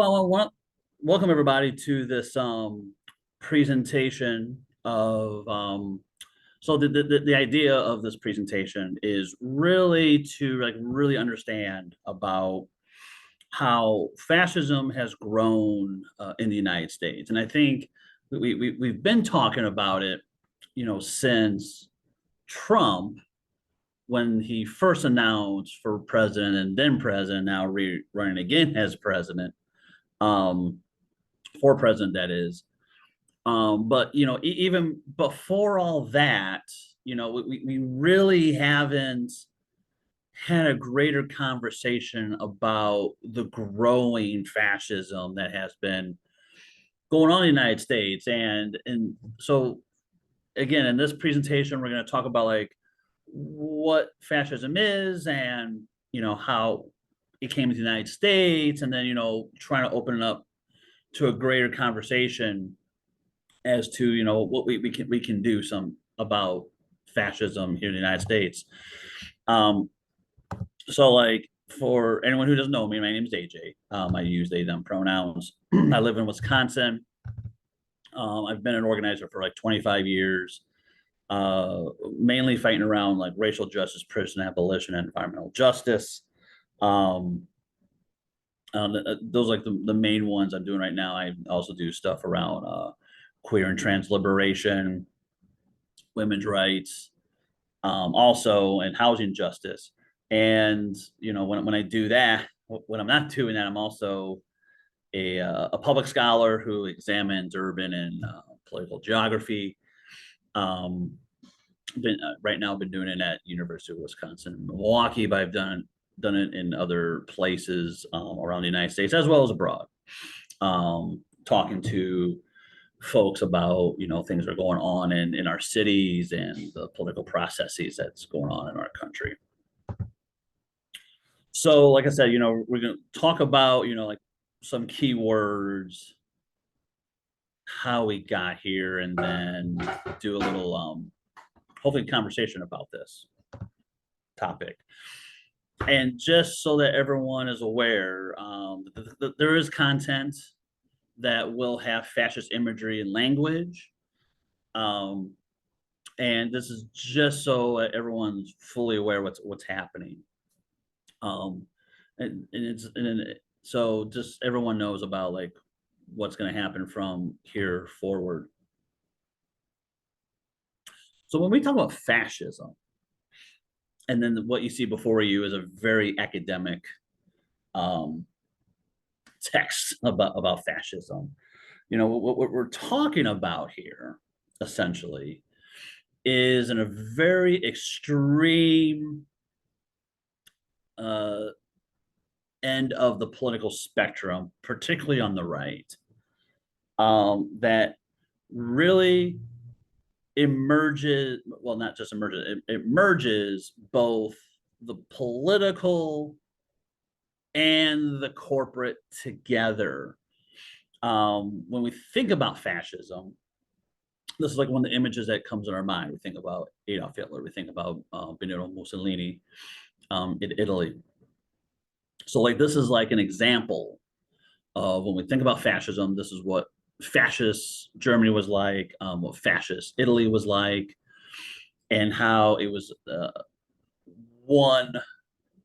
Well, welcome everybody to this presentation of the idea of this presentation is really to really understand about how fascism has grown in the United States. And I think we've been talking about it, since Trump, when he first announced for president and then president, now running again as president, um, for president, that is. But even before all that, we really haven't had a greater conversation about the growing fascism that has been going on in the United States. And so again, in this presentation, we're going to talk about what fascism is, and how it came to the United States, and then trying to open it up to a greater conversation as to what we can do some about fascism here in the United States. So for anyone who doesn't know me, my name is AJ. I use they them pronouns. I live in Wisconsin. I've been an organizer for 25 years, mainly fighting around racial justice, prison abolition, and environmental justice. Um, those the main ones I'm doing right now. I also do stuff around queer and trans liberation, women's rights, also and housing justice. And when I do that, when I'm not doing that, I'm also a public scholar who examines urban and political geography. Um, right now, I've been doing it at University of Wisconsin in Milwaukee, but I've done it in other places around the United States as well as abroad. Talking to folks about things that are going on in our cities and the political processes that's going on in our country. So like I said, we're going to talk about some keywords, how we got here, and then do a little hopefully conversation about this topic. And just so that everyone is aware, there is content that will have fascist imagery and language. Um, and this is just so everyone's fully aware what's happening. Um, so just everyone knows about what's going to happen from here forward. So when we talk about fascism, and then what you see before you is a very academic um, text about fascism. What we're talking about here essentially is in a very extreme end of the political spectrum, particularly on the right, that really emerges, well, not just emerges, it merges both the political and the corporate together. When we think about fascism, this is one of the images that comes in our mind. We think about Adolf Hitler, we think about Benito Mussolini in Italy. So this is an example of when we think about fascism, this is what fascist Germany was like, what fascist Italy was like, and how it was one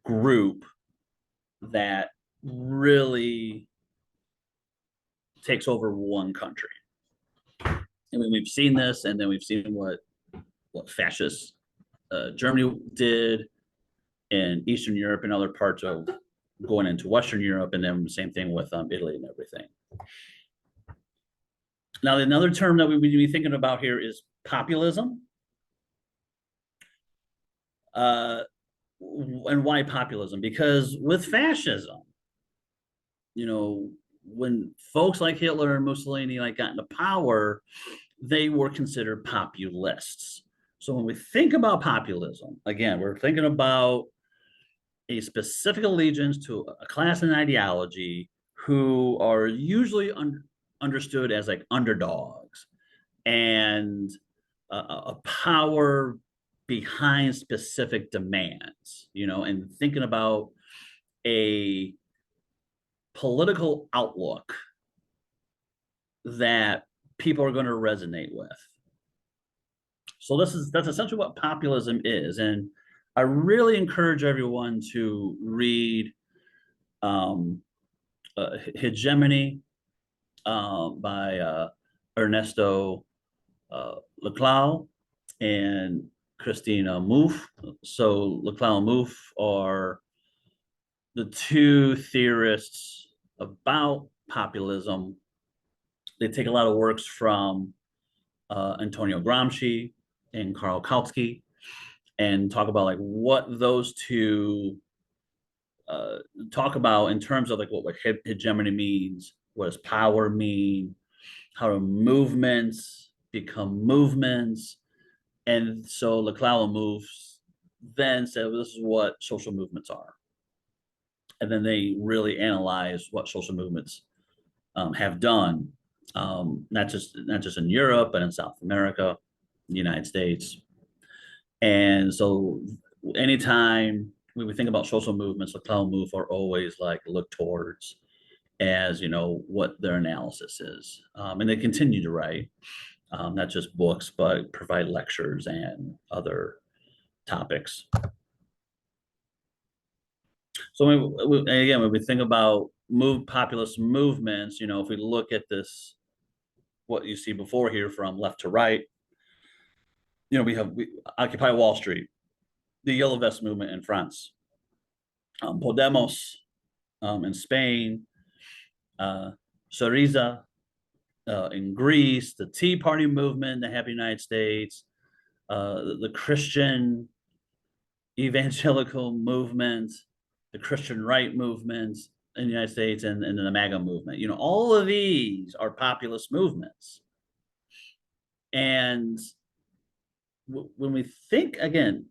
group that really takes over one country. And we've seen this, and then we've seen what fascist Germany did in Eastern Europe and other parts of going into Western Europe, and then the same thing with Italy and everything. Now, another term that we would be thinking about here is populism. And why populism? Because with fascism, when folks like Hitler and Mussolini got into power, they were considered populists. So when we think about populism, again, we're thinking about a specific allegiance to a class and ideology who are usually understood as underdogs, and a power behind specific demands, and thinking about a political outlook that people are going to resonate with. So that's essentially what populism is, and I really encourage everyone to read um, Hegemony by Ernesto Laclau and Christina Mouffe. So Laclau and Mouffe are the two theorists about populism. They take a lot of works from Antonio Gramsci and Karl Kautsky and talk about like what those two talk about in terms of like what hegemony means, what does power mean, how do movements become movements. And so Laclau moves then said, well, this is what social movements are. And then they really analyze what social movements have done, not just in Europe, but in South America, the United States. And so anytime when we think about social movements, Laclau move are always like look towards as what their analysis is, and they continue to write not just books but provide lectures and other topics. So again, when we think about populist movements, if we look at this, what you see before here from left to right, we Occupy Wall Street, the Yellow Vest movement in France, Podemos in Spain, Syriza in Greece, the Tea Party movement in the Happy United States, the Christian evangelical movement, the Christian right movement in the United States, and the MAGA movement. All of these are populist movements. And when we think, again,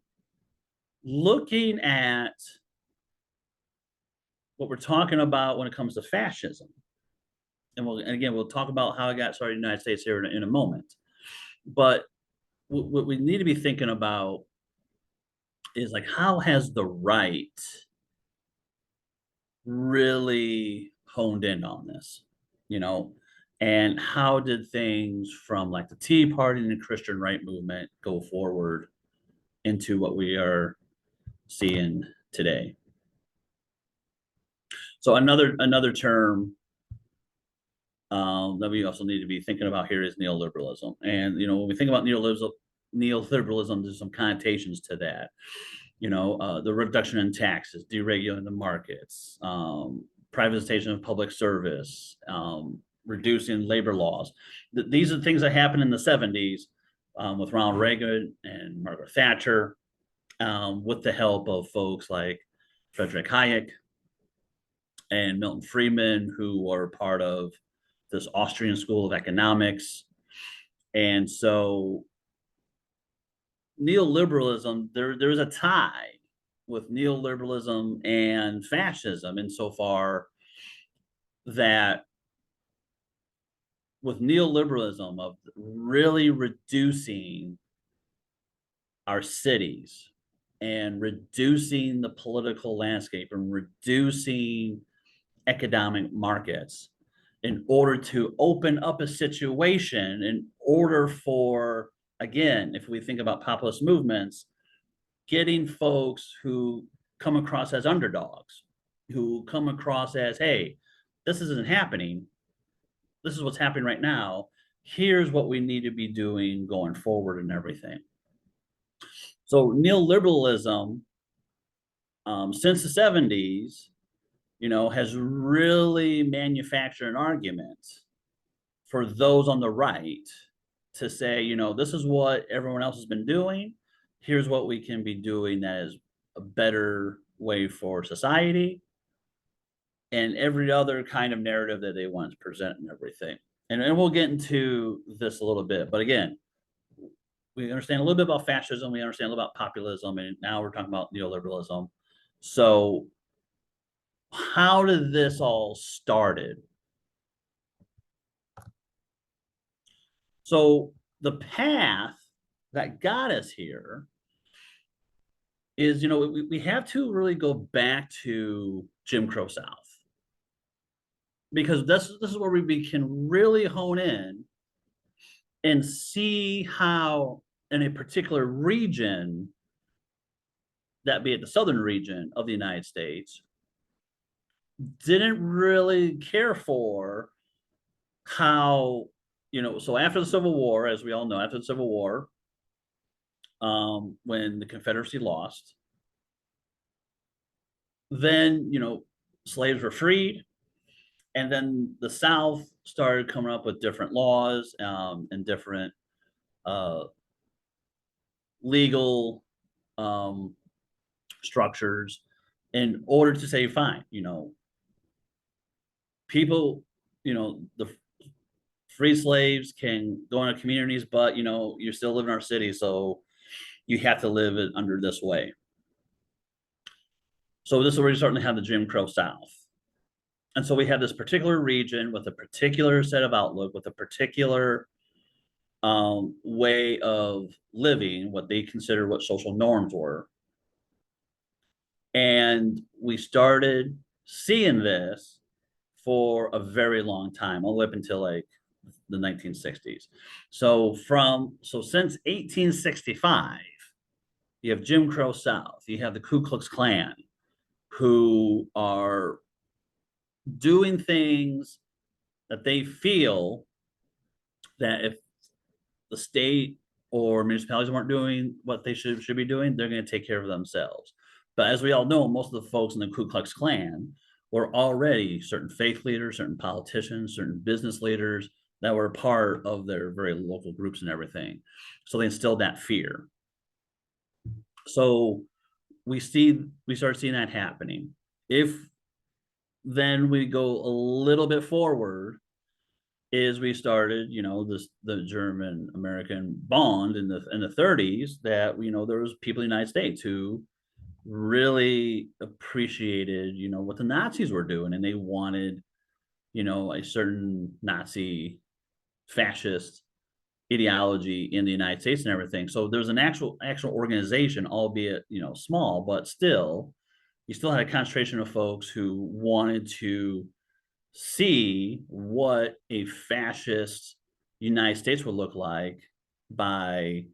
looking at what we're talking about when it comes to fascism, and again, we'll talk about how it got started in the United States here in a moment. But what we need to be thinking about is like, how has the right really honed in on this, and how did things from like the Tea Party and the Christian right movement go forward into what we are seeing today? So another term that we also need to be thinking about here is neoliberalism. And when we think about neoliberalism, there's some connotations to that. The reduction in taxes, deregulating the markets, privatization of public service, reducing labor laws. These are things that happened in the 70s with Ronald Reagan and Margaret Thatcher, with the help of folks like Frederick Hayek and Milton Friedman, who were part of this Austrian School of Economics. And so neoliberalism, there's a tie with neoliberalism and fascism insofar that with neoliberalism of really reducing our cities and reducing the political landscape and reducing economic markets in order to open up a situation in order for, again, if we think about populist movements, getting folks who come across as underdogs, who come across as, hey, this isn't happening. This is what's happening right now. Here's what we need to be doing going forward and everything. So neoliberalism, since the 70s, has really manufactured an argument for those on the right to say, this is what everyone else has been doing. Here's what we can be doing that is a better way for society, and every other kind of narrative that they want to present and everything. And we'll get into this a little bit. But again, we understand a little bit about fascism, we understand a little about populism, and now we're talking about neoliberalism. So how did this all started? So the path that got us here is, we have to really go back to Jim Crow South. because this is where we can really hone in and see how in a particular region, that be it the southern region of the United States, didn't really care for how, so after the Civil War, as we all know, after the Civil War, when the Confederacy lost, then, slaves were freed. And then the South started coming up with different laws, and different uh, legal um, structures in order to say, fine, people, the free slaves can go into communities, but you still live in our city, so you have to live it under this way. So this is where you're starting to have the Jim Crow South. And so we have this particular region with a particular set of outlook, with a particular way of living, what they consider what social norms were. And we started seeing this for a very long time, all the way up until like the 1960s. So since 1865, you have Jim Crow South, you have the Ku Klux Klan, who are doing things that they feel that if the state or municipalities weren't doing what they should be doing, they're going to take care of themselves. But as we all know, most of the folks in the Ku Klux Klan were already certain faith leaders, certain politicians, certain business leaders that were part of their very local groups and everything. So they instilled that fear. So we start seeing that happening. If then we go a little bit forward, is we started, the German American bond in the 30s, that there was people in the United States who really appreciated what the Nazis were doing, and they wanted a certain Nazi fascist ideology in the United States and everything. So there's an actual organization, albeit small, but still you still had a concentration of folks who wanted to see what a fascist United States would look like by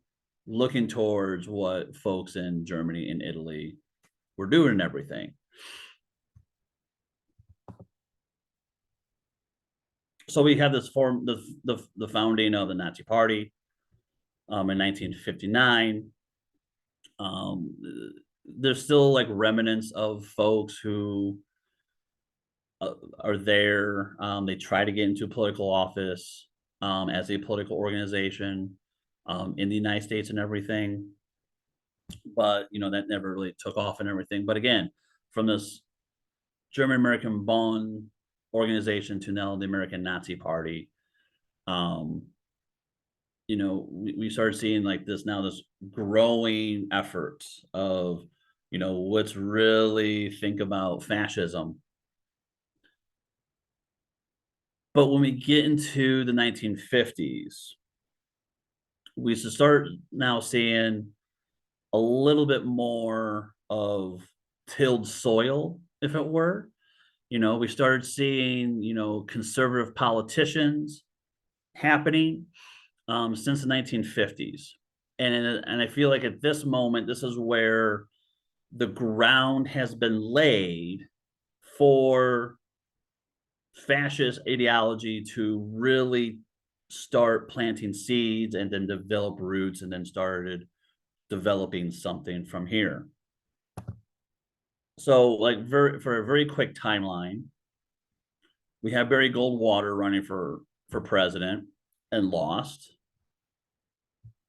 looking towards what folks in Germany and Italy were doing and everything. So we have this form, the founding of the Nazi Party in 1959. Um, there's still like remnants of folks who are there. They try to get into political office as a political organization in the United States and everything, but that never really took off and everything. But again, from this German American Bond organization to now the American Nazi Party, um, we started seeing like this growing efforts of let's really think about fascism. But when we get into the 1950s, we start now seeing a little bit more of tilled soil, if it were. We started seeing, conservative politicians happening since the 1950s. And I feel like at this moment, this is where the ground has been laid for fascist ideology to really start planting seeds and then develop roots, and then started developing something from here. So, like, for a very quick timeline, we have Barry Goldwater running for president and lost.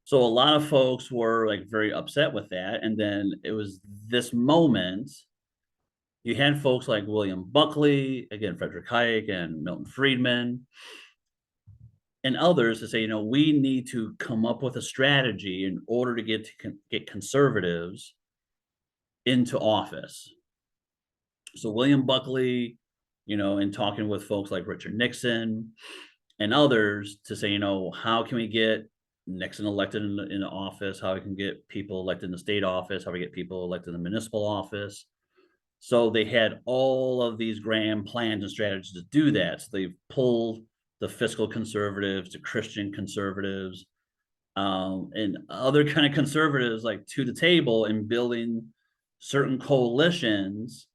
So a lot of folks were like very upset with that. And then it was this moment, you had folks like William Buckley, again, Frederick Hayek and Milton Friedman, and others to say, we need to come up with a strategy in order to get conservatives into office. So William Buckley, in talking with folks like Richard Nixon and others to say, how can we get Nixon elected in the office, how we can get people elected in the state office, how we get people elected in the municipal office. So they had all of these grand plans and strategies to do that. So they pulled the fiscal conservatives, the Christian conservatives, and other kind of conservatives like to the table and building certain coalitions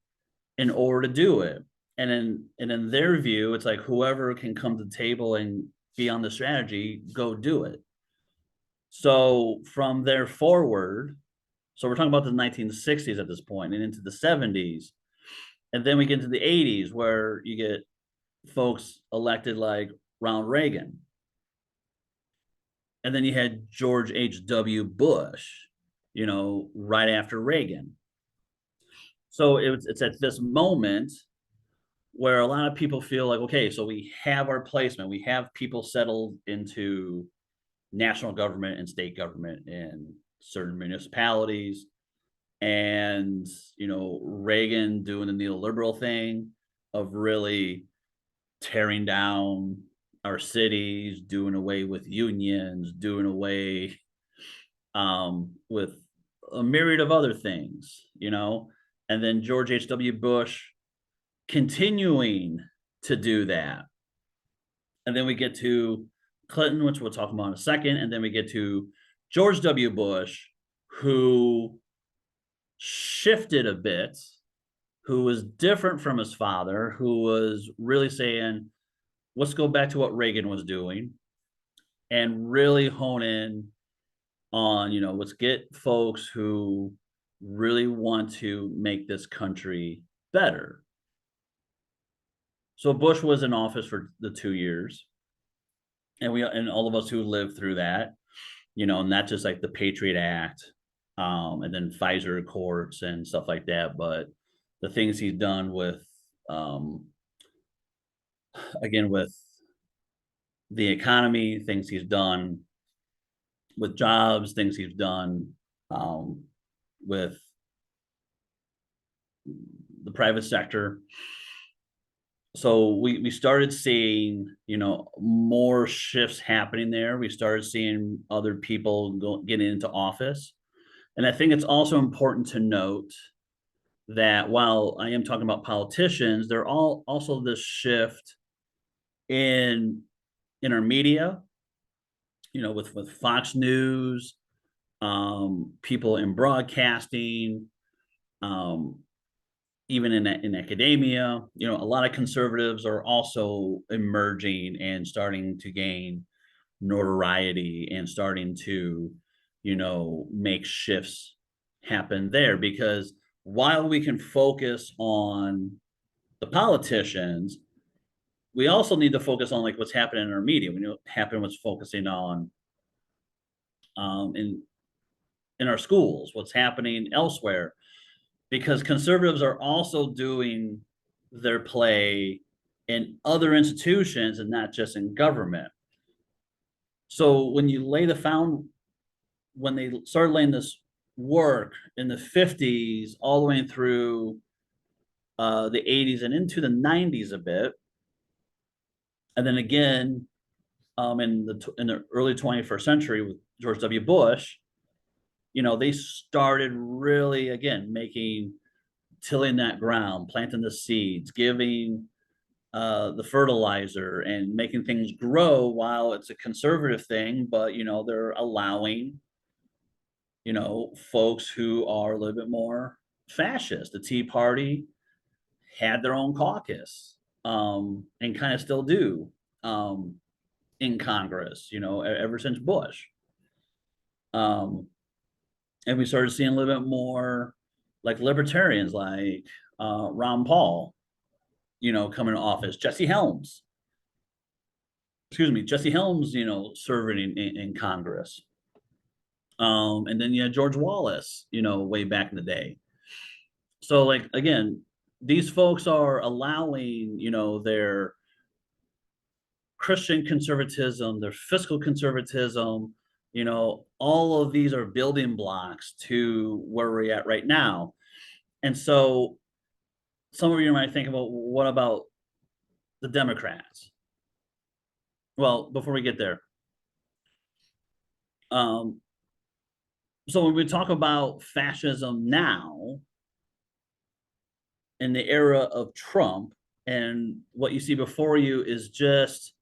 in order to do it. And in their view, it's like whoever can come to the table and be on the strategy, go do it. So from there forward, so we're talking about the 1960s at this point and into the 70s. And then we get into the 80s where you get folks elected like Ronald Reagan. And then you had George H.W. Bush, right after Reagan. So it's at this moment where a lot of people feel like, okay, so we have our placement, we have people settled into national government and state government in certain municipalities. And, Reagan doing the neoliberal thing of really tearing down our cities, doing away with unions, doing away with a myriad of other things. And then George H.W. Bush continuing to do that. And then we get to Clinton, which we'll talk about in a second. And then we get to George W. Bush, who shifted a bit, who was different from his father, who was really saying, let's go back to what Reagan was doing and really hone in on, let's get folks who really want to make this country better. So Bush was in office for the 2 years, and all of us who lived through that, not just like the Patriot Act, and then Pfizer Accords and stuff like that, but the things he's done with, again, with the economy, things he's done with jobs, things he's done with the private sector. So we started seeing, more shifts happening there. We started seeing other people getting into office. And I think it's also important to note that while I am talking about politicians, there are also this shift in our media, with Fox News, people in broadcasting, even in academia. A lot of conservatives are also emerging and starting to gain notoriety and starting to, make shifts happen there. Because while we can focus on the politicians, we also need to focus on like what's happening in our media. We know what's focusing on in our schools, what's happening elsewhere, because conservatives are also doing their play in other institutions and not just in government. So when they started laying this work in the 50s all the way through the 80s and into the 90s a bit, and then again in the early 21st century with George W. Bush, they started really again tilling that ground, planting the seeds, giving the fertilizer, and making things grow. While it's a conservative thing, but they're allowing folks who are a little bit more fascist. The Tea Party had their own caucus, and kind of still do, in Congress, ever since Bush. Um, and we started seeing a little bit more like libertarians like Ron Paul, coming to office. Jesse Helms, serving in Congress. And then you had George Wallace, way back in the day. So like again, these folks are allowing, their Christian conservatism, their fiscal conservatism, all of these are building blocks to where we're at right now. And so some of you might think about, what about the Democrats? Well, before we get there, um, so when we talk about fascism now, in the era of Trump, and what you see before you is just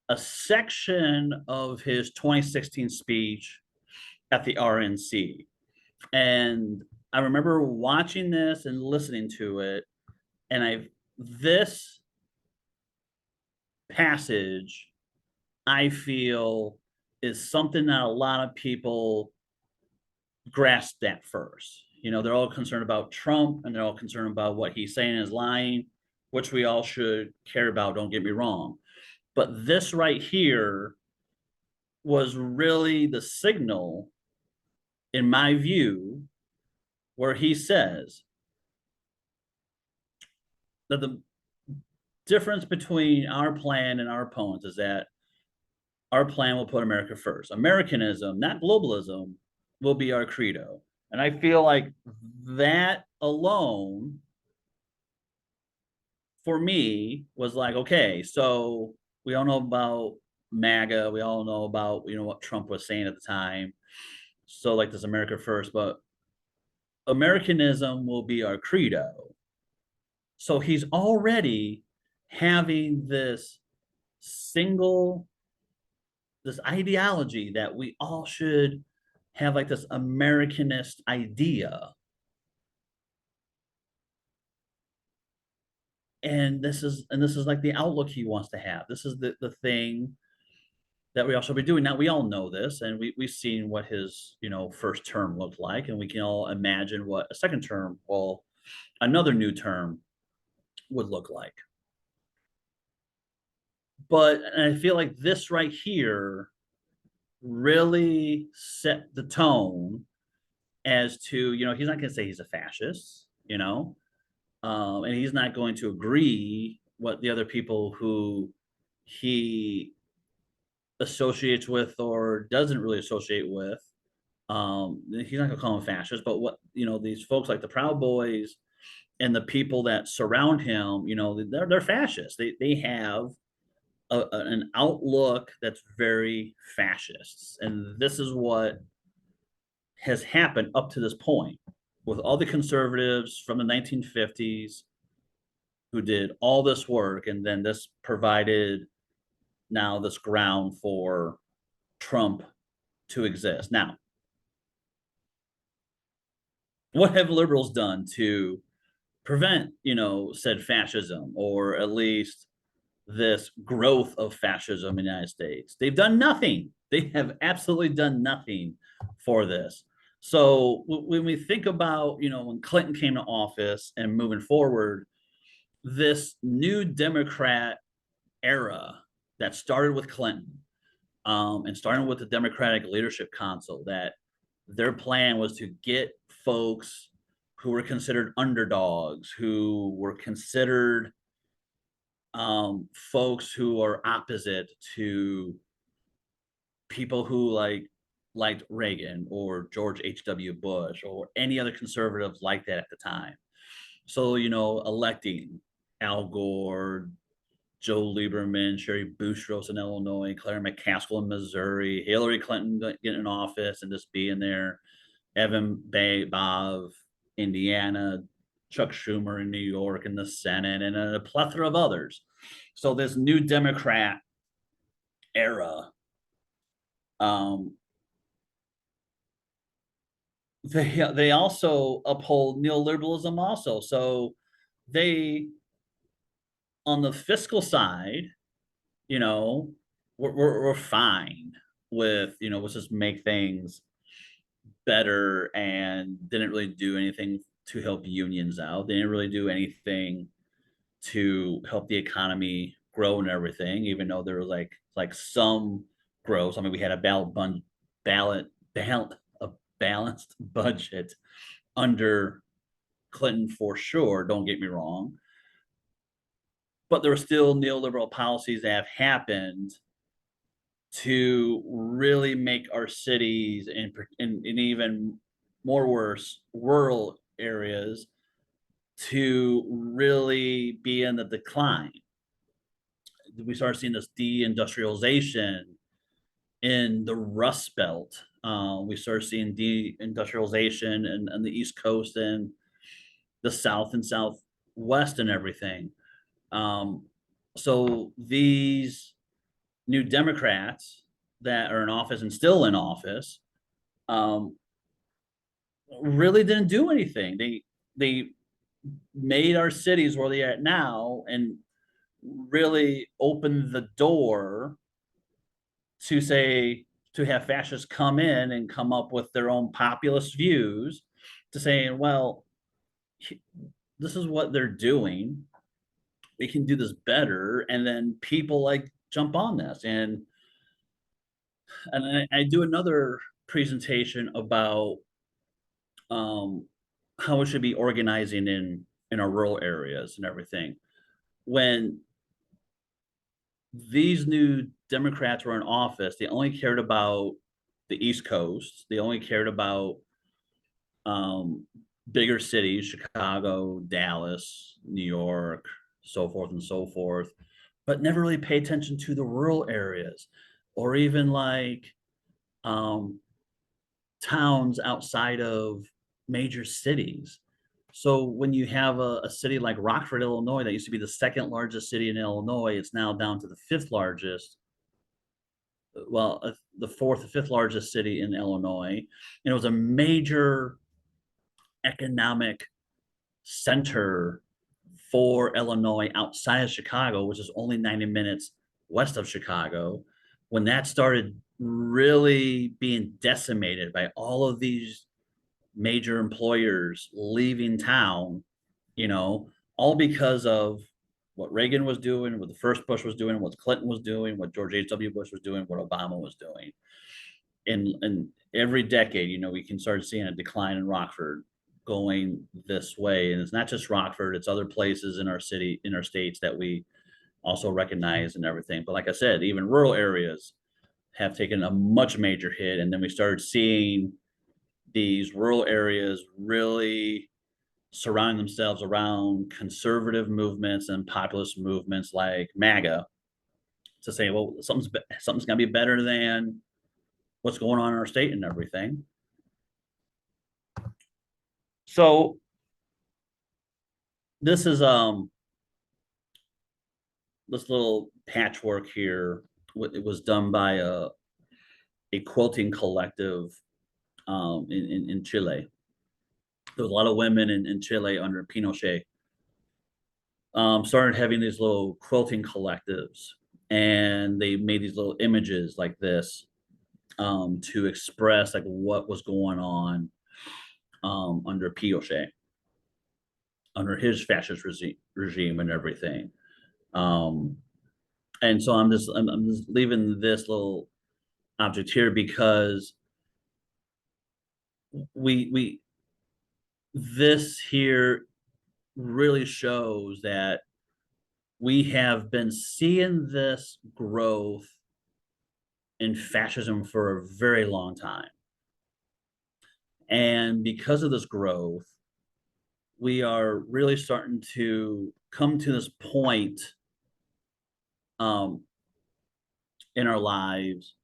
a section of his 2016 speech at the RNC. And I remember watching this and listening to it, and this passage, I feel, is something that a lot of people grasp that first. They're all concerned about Trump and they're all concerned about what he's saying is lying, which we all should care about, don't get me wrong. But this right here was really the signal, in my view, where he says that the difference between our plan and our opponents is that our plan will put America first. Americanism, not globalism, will be our credo. And I feel like that alone, for me, was like, okay, so we all know about MAGA. We all know about, what Trump was saying at the time. So like this America first, but Americanism will be our credo. So he's already having single this ideology that we all should have, like this Americanist idea. And this is like the outlook he wants to have. This is the thing that we all should be doing. Now we all know this, and we've seen what his first term looked like, and we can all imagine what a second term, well, another new term would look like. But I feel like this right here really set the tone as to, he's not going to say he's a fascist, and he's not going to agree what the other people who he associates with or doesn't really associate with. He's not going to call them fascists, but what, these folks like the Proud Boys and the people that surround him, they're fascists. They have an outlook that's very fascist. And this is what has happened up to this point with all the conservatives from the 1950s who did all this work. And then this provided now this ground for Trump to exist. Now, what have liberals done to prevent, said fascism, or at least this growth of fascism in the United States? They've done nothing. They have absolutely done nothing for this. So when we think about, when Clinton came to office and moving forward, this new Democrat era that started with Clinton, and starting with the Democratic Leadership Council, that their plan was to get folks who were considered underdogs, who were considered folks who are opposite to people who liked Reagan or George H.W. Bush or any other conservatives like that at the time. So, electing Al Gore, Joe Lieberman, Sherry Boutros in Illinois, Claire McCaskill in Missouri, Hillary Clinton getting in office and just being there, Evan Bobb, Indiana, Chuck Schumer in New York in the Senate, and a plethora of others. So this new Democrat era, they also uphold neoliberalism also. So they, on the fiscal side, we're fine with, let's just make things better, and didn't really do anything to help unions out. They didn't really do anything to help the economy grow and everything, even though there was like some growth. I mean, we had a balanced budget under Clinton for sure. Don't get me wrong, but there were still neoliberal policies that have happened to really make our cities and even more worse rural areas to really be in the decline. We started seeing this deindustrialization in the Rust Belt. We started seeing deindustrialization in the East Coast and the South and west and everything. Um, so these new Democrats that are in office and still in office um, really didn't do anything. They made our cities where they are at now and really opened the door to say to have fascists come in and come up with their own populist views to saying, well, this is what they're doing. We can do this better. And then people like jump on this. And I do another presentation about how we should be organizing in our rural areas and everything. When these new Democrats were in office, they only cared about the East Coast. They only cared about um, bigger cities, Chicago, Dallas, New York, so forth and so forth, but never really pay attention to the rural areas or even like um, towns outside of major cities. So when you have a city like Rockford, Illinois, that used to be the second largest city in Illinois, it's now down to the fifth largest. Well, the fourth or fifth largest city in Illinois. And it was a major economic center for Illinois outside of Chicago, which is only 90 minutes west of Chicago. When that started really being decimated by all of these major employers leaving town, you know, all because of what Reagan was doing, what the first Bush was doing, what Clinton was doing, what George H.W. Bush was doing, what Obama was doing. And every decade, you know, we can start seeing a decline in Rockford going this way. And it's not just Rockford, it's other places in our city, in our states that we also recognize and everything. But like I said, even rural areas have taken a much major hit. And then we started seeing these rural areas really surrounding themselves around conservative movements and populist movements like MAGA to say, well, something's going to be better than what's going on in our state and everything. So this is this little patchwork here. It was done by a quilting collective in Chile. There was a lot of women in Chile under Pinochet. Started having these little quilting collectives, and they made these little images like this to express like what was going on under Pinochet, under his fascist regime and everything. Um, and so I'm just leaving this little object here because we this here really shows that we have been seeing this growth in fascism for a very long time. And because of this growth, we are really starting to come to this point um, in our lives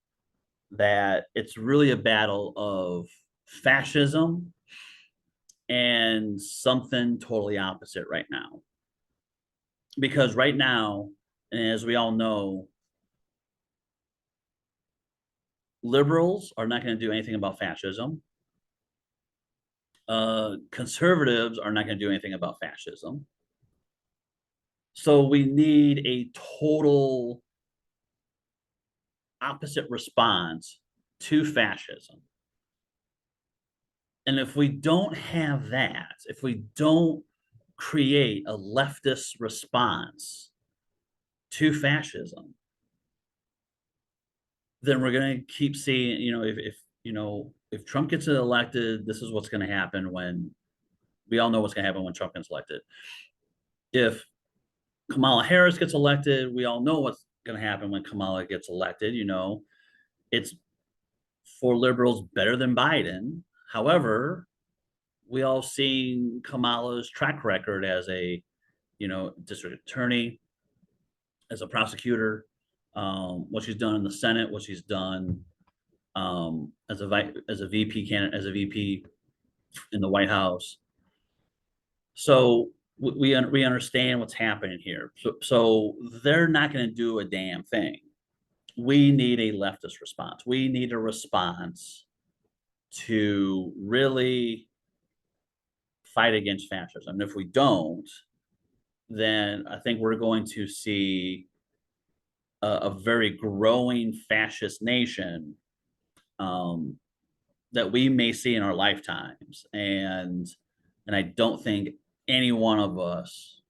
that it's really a battle of fascism and something totally opposite right now. Because right now, and as we all know, liberals are not going to do anything about fascism. Conservatives are not going to do anything about fascism. So we need a total opposite response to fascism. And if we don't have that, if we don't create a leftist response to fascism, then we're going to keep seeing, you know, if you know, if Trump gets elected, this is what's going to happen when we all know what's going to happen when Trump gets elected. If Kamala Harris gets elected, we all know what's going to happen when Kamala gets elected. You know, it's for liberals better than Biden. However, we all seen Kamala's track record as a, you know, district attorney, as a prosecutor, what she's done in the Senate, what she's done as a VP candidate, as a VP in the White House. So we understand what's happening here. So they're not going to do a damn thing. We need a leftist response. We need a response to really fight against fascism. And if we don't, then I think we're going to see a very growing fascist nation that we may see in our lifetimes. And I don't think any one of us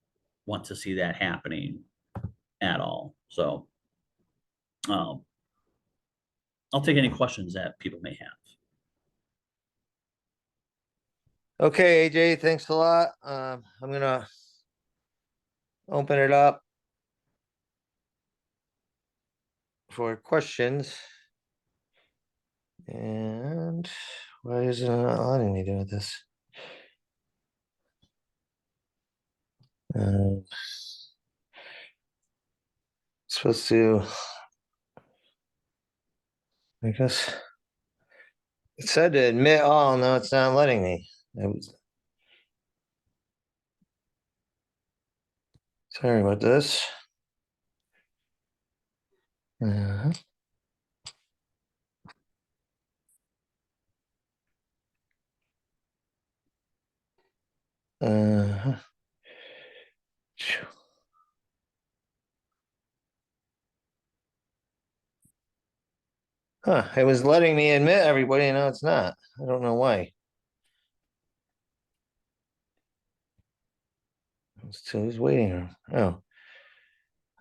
want to see that happening at all. So um, I'll take any questions that people may have. Okay, AJ, thanks a lot. I'm gonna open it up for questions. And why isn't it letting me do this? Supposed to, I guess it said to admit all. No, it's not letting me. Sorry about this. Uh, uh, Huh, it was letting me admit everybody, now it's not. I don't know why. Still is waiting room. Oh.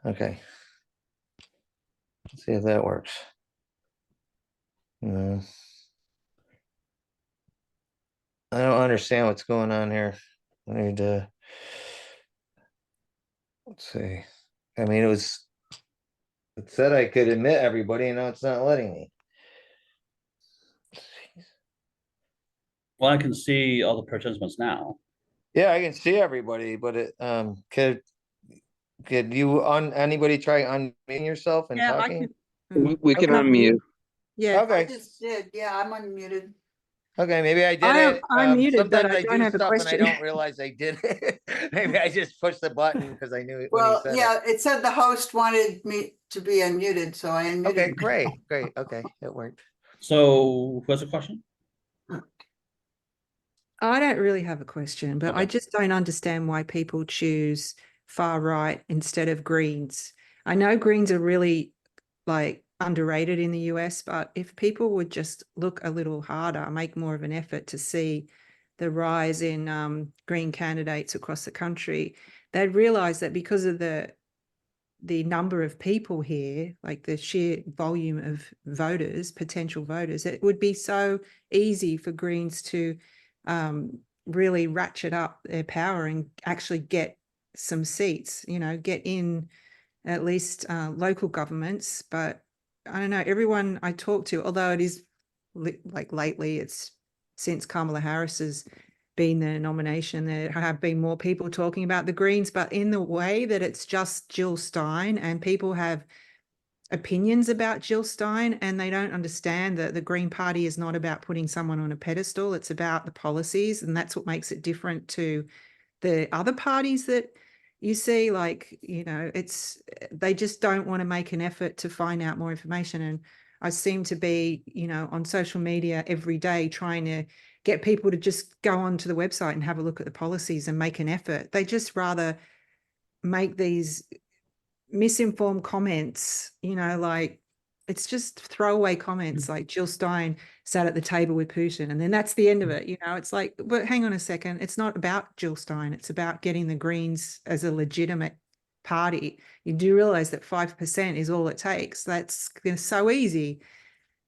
Okay. Let's see if that works. No. I don't understand what's going on here. I need to, let's see. I mean, it said I could admit everybody, and now it's not letting me. Well, I can see all the participants now. Yeah, I can see everybody, but it could you anybody try unmuting yourself and Yeah, I talking? can. We can Okay. unmute. Yeah, I Okay. just did. Yeah, I'm unmuted. Okay, maybe I did I am it. unmuted, but Sometimes I I don't do have a stuff and I question. don't realize I did it. Maybe I just pushed the button because I knew it when he Well, said yeah, it said the host wanted me to be unmuted, so I it. unmuted. Okay, great. Okay, it worked. So who has a question? I don't really have a question, but I Okay. just don't understand why people choose far right instead of Greens. I know Greens are really like underrated in the US, but if people would just look a little harder, make more of an effort to see the rise in Green candidates across the country, they'd realize that because of the number of people here, like the sheer volume of voters, potential voters, it would be so easy for Greens to really ratchet up their power and actually get some seats, get in at least local governments. But I don't know, everyone I talk to, although it is like lately, it's since Kamala Harris has been the nomination, there have been more people talking about the Greens, but in the way that it's just Jill Stein, and people have opinions about Jill Stein, and they don't understand that the Green Party is not about putting someone on a pedestal. It's about the policies, and that's what makes it different to the other parties that you see. Like, they just don't want to make an effort to find out more information. And I seem to be, on social media every day trying to get people to just go onto the website and have a look at the policies and make an effort. They just rather make these misinformed comments, like it's just throwaway comments, like Jill Stein sat at the table with Putin, and then that's the end of it. It's like, but hang on a second, it's not about Jill Stein, it's about getting the Greens as a legitimate party. You do realize that 5% is all it takes. That's so easy.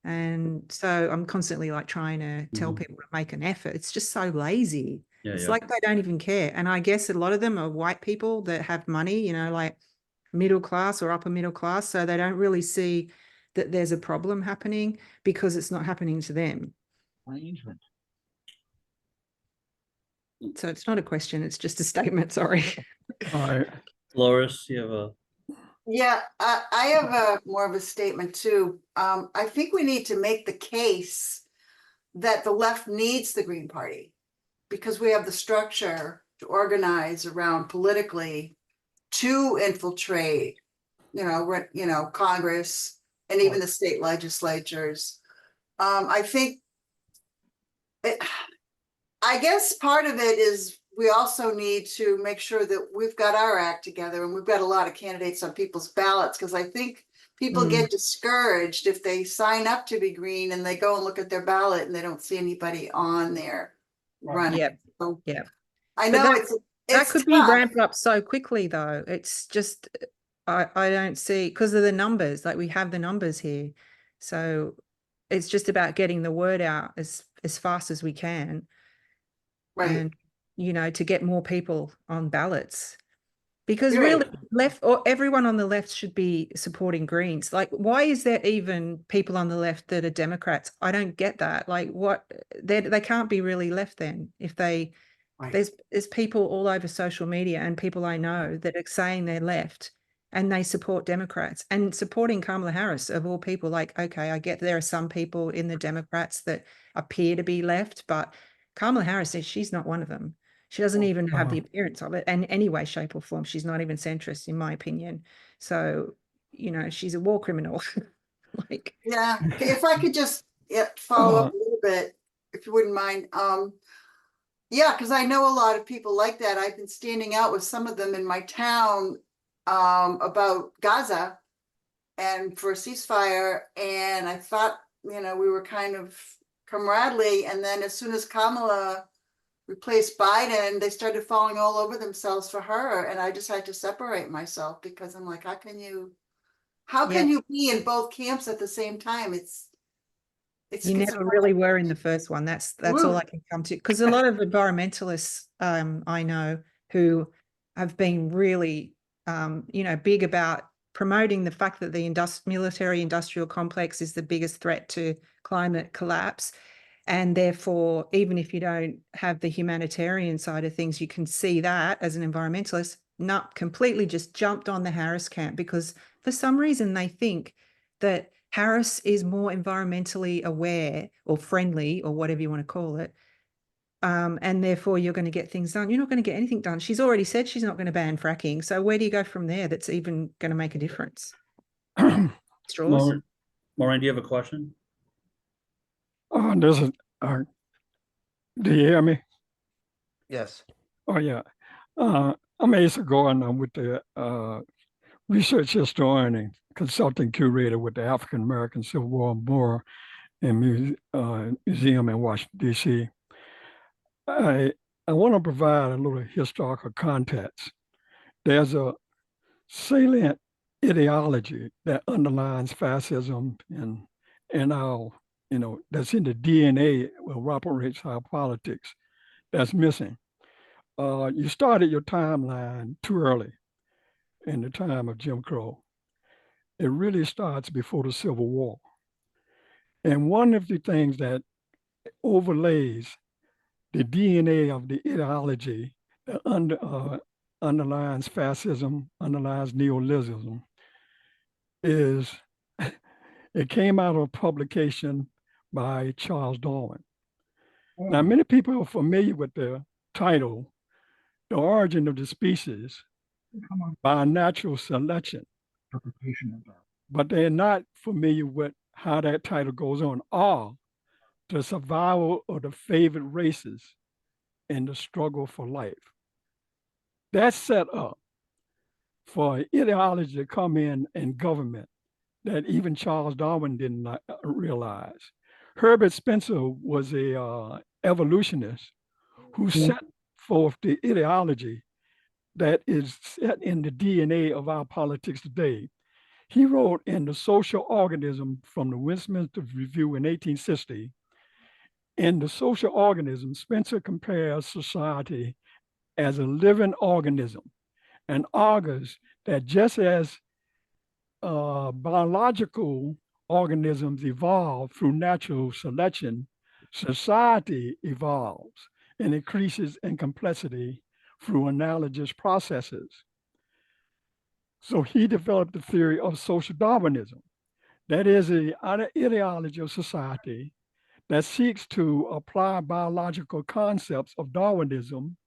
And so I'm constantly like trying to tell people to make an effort. It's just so lazy. It's like they don't even care. And I guess a lot of them are white people that have money, like middle class or upper middle class. So they don't really see that there's a problem happening because it's not happening to them. So it's not a question, it's just a statement. Sorry. All right. Loris, you have a Yeah, I have more of a statement too. I think we need to make the case that the left needs the Green Party because we have the structure to organize around politically to infiltrate, Congress and even the state legislatures. I think, I guess part of it is we also need to make sure that we've got our act together and we've got a lot of candidates on people's ballots, because I think people get discouraged if they sign up to be green and they go and look at their ballot and they don't see anybody on there running. Yep. So Yep. I But know that it's could be tough. ramped up so quickly though. It's just, I don't see, because of the numbers, like we have the numbers here. So it's just about getting the word out as fast as we can. Right. And, to get more people on ballots. Because Right. really, left or everyone on the left should be supporting Greens. Like, why is there even people on the left that are Democrats? I don't get that. Like, what they can't be really left then if they. Right. There's people all over social media and people I know that are saying they're left and they support Democrats, and supporting Kamala Harris of all people. Like, okay, I get there are some people in the Democrats that appear to be left, but Kamala Harris says she's not one of them. She doesn't even have the appearance of it in any way, shape, or form. She's not even centrist, in my opinion. So, she's a war criminal. Like, Yeah, if I could just follow up a little bit, if you wouldn't mind. Yeah, because I know a lot of people like that. I've been standing out with some of them in my town about Gaza and for a ceasefire. And I thought, we were kind of camaraderie. And then as soon as Kamala replaced Biden, they started falling all over themselves for her. And I just had to separate myself because I'm like, how can you be in both camps at the same time? You never really were in the first one. That's all I can come to. Because a lot of environmentalists I know who have been really, big about promoting the fact that the military industrial complex is the biggest threat to climate collapse. And therefore, even if you don't have the humanitarian side of things, you can see that as an environmentalist, not completely just jumped on the Harris camp because for some reason they think that Harris is more environmentally aware or friendly or whatever you want to call it. And therefore you're going to get things done. You're not going to get anything done. She's already said she's not going to ban fracking. So where do you go from there that's even going to make a difference? Straws? Maureen, do you have a question? Do you hear me? Yes. Oh, yeah. I'm Asa Gordon. I'm with the research historian and consulting curator with the African American Civil War Memorial and Museum in Washington, D.C. I want to provide a little historical context. There's a salient ideology that underlines fascism and our, that's in the DNA of operates our politics that's missing. You started your timeline too early in the time of Jim Crow. It really starts before the Civil War. And one of the things that overlays the DNA of the ideology that underlines fascism, underlines neoliberalism, is it came out of a publication by Charles Darwin. Now, many people are familiar with the title, The Origin of the Species by Natural Selection, but they're not familiar with how that title goes on, or the survival of the favored races in the struggle for life. That's set up for ideology to come in government that even Charles Darwin didn't realize. Herbert Spencer was a evolutionist who set forth the ideology that is set in the DNA of our politics today. He wrote in The Social Organism from the Westminster Review in 1860, in The Social Organism, Spencer compares society as a living organism and argues that just as biological organisms evolve through natural selection, society evolves and increases in complexity through analogous processes. So he developed the theory of social Darwinism. That is an ideology of society that seeks to apply biological concepts of Darwinism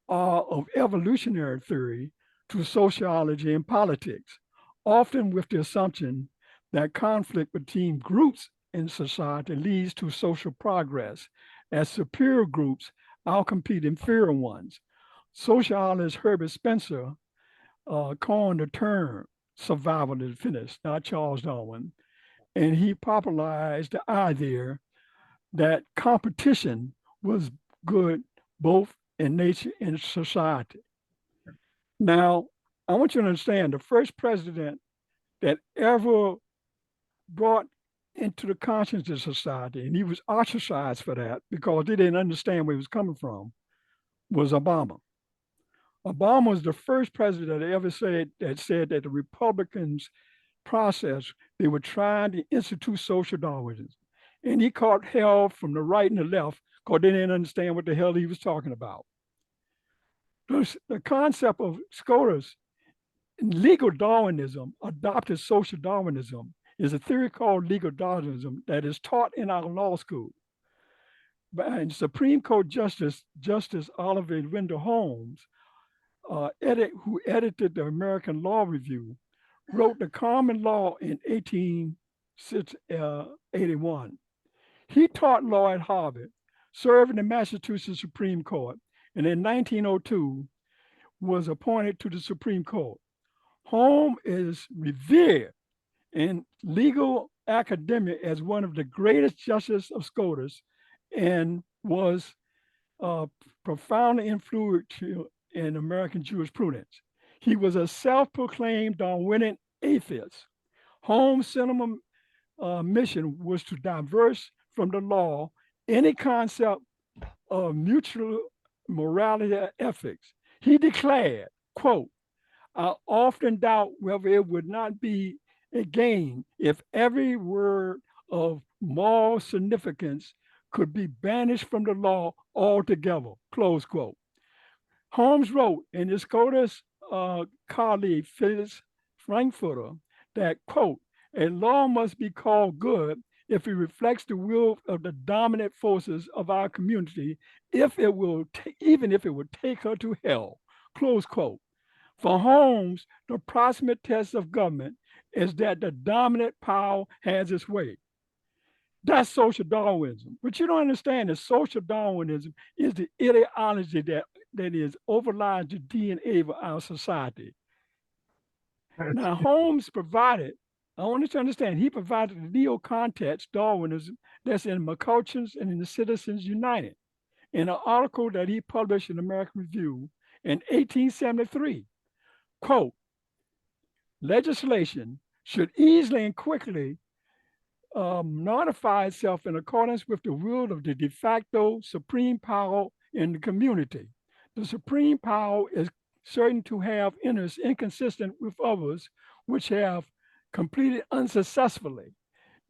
of evolutionary theory to sociology and politics, often with the assumption that conflict between groups in society leads to social progress, as superior groups outcompete inferior ones. Sociologist Herbert Spencer coined the term survival of the fittest, not Charles Darwin, and he popularized the idea that competition was good both in nature and society. Now, I want you to understand the first president that ever brought into the conscience of society, and he was ostracized for that because they didn't understand where he was coming from, was Obama. Obama was the first president that ever said that the Republicans process, they were trying to institute social Darwinism. And he caught hell from the right and the left because they didn't understand what the hell he was talking about. The concept of SCOTUS, legal Darwinism, adopted social Darwinism, is a theory called legal Darwinism that is taught in our law school. And Supreme Court Justice Oliver Wendell Holmes, who edited the American Law Review, wrote the common law in 1881. He taught law at Harvard, served in the Massachusetts Supreme Court, and in 1902 was appointed to the Supreme Court. Holmes is revered in legal academia as one of the greatest justices of SCOTUS and was profoundly influential in American jurisprudence. He was a self-proclaimed Darwinian atheist. Holmes' cinema mission was to diverse from the law any concept of mutual morality or ethics. He declared, quote, "I often doubt whether it would not be a gain if every word of moral significance could be banished from the law altogether," close quote. Holmes wrote in his SCOTUS colleague, Phyllis Frankfurter, that, quote, "A law must be called good if it reflects the will of the dominant forces of our community, even if it would take her to hell," close quote. For Holmes, the proximate test of government is that the dominant power has its way. That's social Darwinism. But you don't understand that social Darwinism is the ideology that is overlies the DNA of our society. Now, Holmes provided, I want you to understand, he provided the neo context Darwinism that's in McCutcheon's and in the Citizens United in an article that he published in American Review in 1873. Quote, "Legislation should easily and quickly notify itself in accordance with the will of the de facto supreme power in the community. The supreme power is certain to have interests inconsistent with others which have completed unsuccessfully.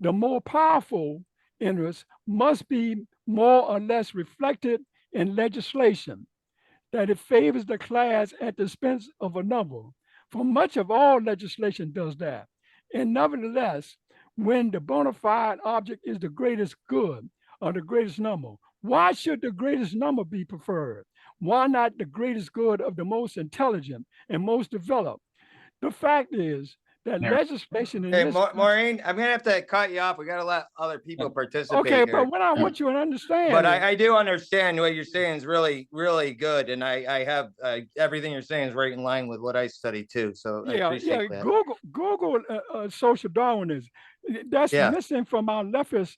The more powerful interests must be more or less reflected in legislation, that it favors the class at the expense of another. For much of all legislation does that. And nevertheless, when the bona fide object is the greatest good or the greatest number, why should the greatest number be preferred? Why not the greatest good of the most intelligent and most developed? The fact is that legislation in Hey, this Maureen, I'm gonna have to cut you off. We gotta let other people participate okay, here. but what I want you to understand, But is, I do understand what you're saying is really, really good, and I have everything you're saying is right in line with what I study too. So I appreciate that. Google social Darwinism. That's Yeah. missing from our leftist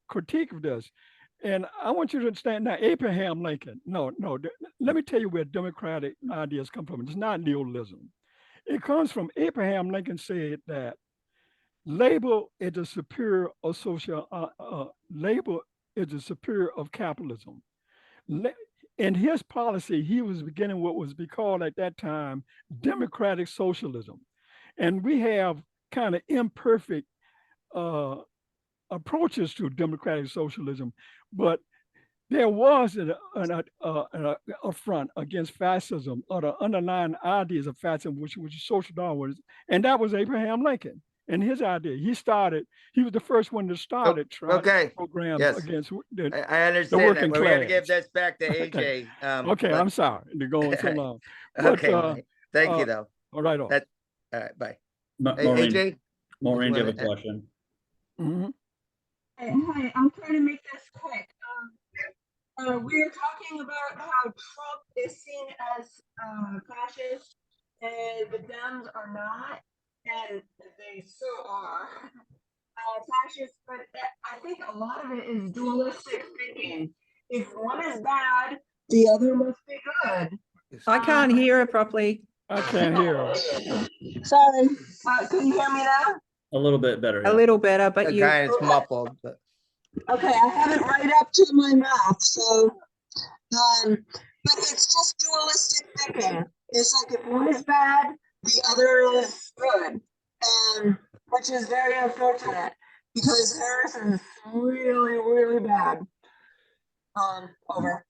critique of this. And I want you to understand now, Abraham Lincoln. Let me tell you where democratic ideas come from. It's not neoliberalism. It comes from Abraham Lincoln said that labor is the superior of labor is the superior of capitalism. In his policy, he was beginning what was called at that time democratic socialism. And we have kind of imperfect approaches to democratic socialism, but there was a front against fascism or the underlying ideas of fascism, which was social Darwinism, and that was Abraham Lincoln. and his idea. He was the first one to start it, okay. programs Yes. against I understand that. working We're going to give class. this back to Okay. AJ. Okay, but- I'm sorry to go on so long. But okay, Mike. Thank you, though. all right. That, all right, bye. Hey, Maureen, AJ? Maureen, do you have a wanna- question? Mhm. Hi, I'm trying to make this quick. We're talking about how Trump is seen as fascist and the Dems are not, and they so are fascist. But I think a lot of it is dualistic thinking. If one is bad, the other must be good. I can't hear it properly. I can't hear her. Sorry, can you hear me now? A little bit better. A Yeah. little better, but you. Kind of muffled, but Okay, I have it right up to my mouth, so but it's just dualistic thinking. It's like if one is bad, the other is good. Which is very unfortunate because Harris is really, really bad. Over.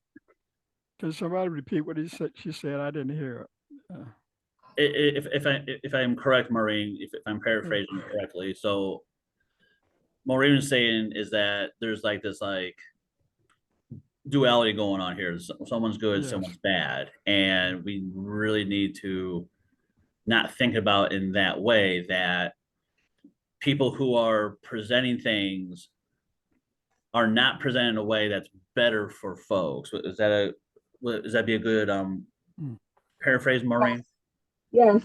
Can somebody repeat what she said? I didn't hear it. If I am correct, Maureen, if I'm paraphrasing correctly, so Maureen is saying is that there's like this like duality going on here. Someone's good, Yes. someone's bad, and we really need to not think about in that way that people who are presenting things are not presented in a way that's better for folks. Is that be a good paraphrase, Maureen? Yes.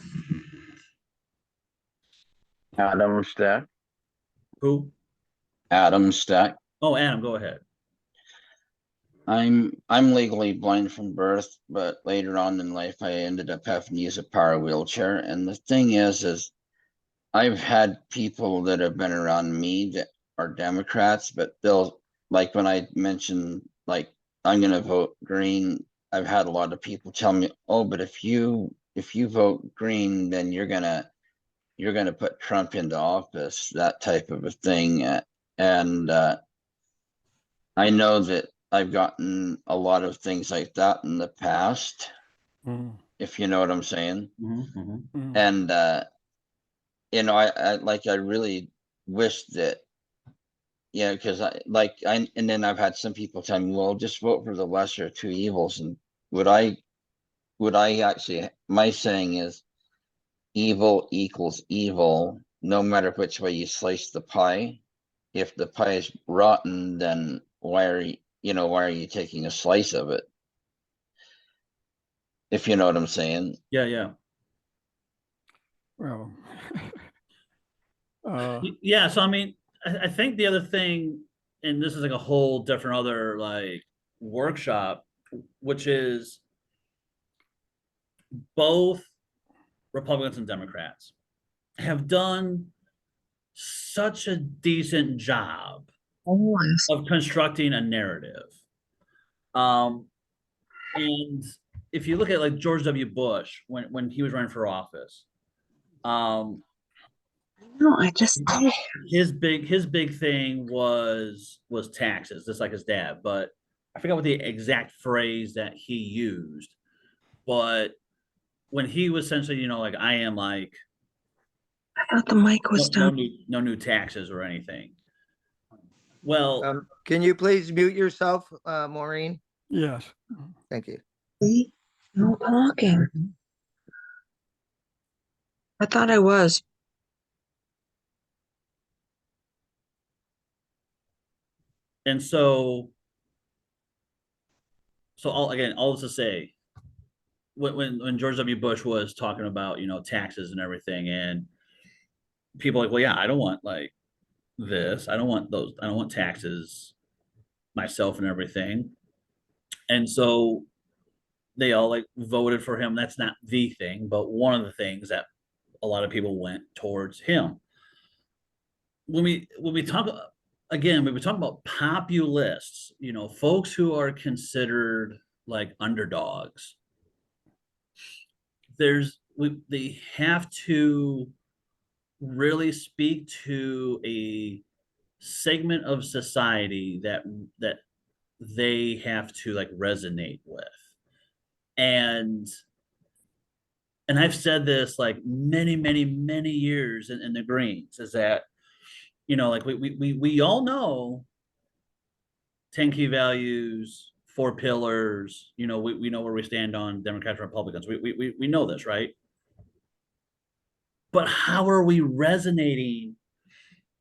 Adam Stack. Who? Adam Stack. Oh, Adam, go ahead. I'm legally blind from birth, but later on in life I ended up having to use a power wheelchair. And the thing is I've had people that have been around me that are Democrats, but they'll, like when I mentioned like I'm gonna vote green, I've had a lot of people tell me, oh, but if you vote green, then you're gonna put Trump into office, that type of a thing. And I know that I've gotten a lot of things like that in the past, if you know what I'm saying. And I really wish that, because and then I've had some people tell me, well, just vote for the lesser of two evils. And would I actually, my saying is evil equals evil, no matter which way you slice the pie. If the pie is rotten, then why are you taking a slice of it? If you know what I'm saying. Yeah. Well, yeah. So I mean, I think the other thing, and this is like a whole different other like workshop, which is both Republicans and Democrats have done such a decent job of constructing a narrative. And if you look at like George W. Bush when he was running for office, No, I just his big thing was taxes, just like his dad. But I forgot what the exact phrase that he used. But when he was essentially, like I am like I thought the mic was down. no new taxes or anything. Well, can you please mute yourself, Maureen? yes. Thank you. No talking. I thought I was. and so all this to say, when George W. Bush was talking about taxes and everything, and people are like, well, yeah, I don't want like this, I don't want taxes myself and everything, and so they all like voted for him. That's not the thing, but one of the things that a lot of people went towards him. When we talk again, when we talk about populists, folks who are considered like underdogs, they have to really speak to a segment of society that they have to like resonate with. And and I've said this like many, many, many years in the Greens, is that, you know, like we all know 10 key values, 4 pillars, you know, we know where we stand on Democrats and Republicans. We know this, right? But how are we resonating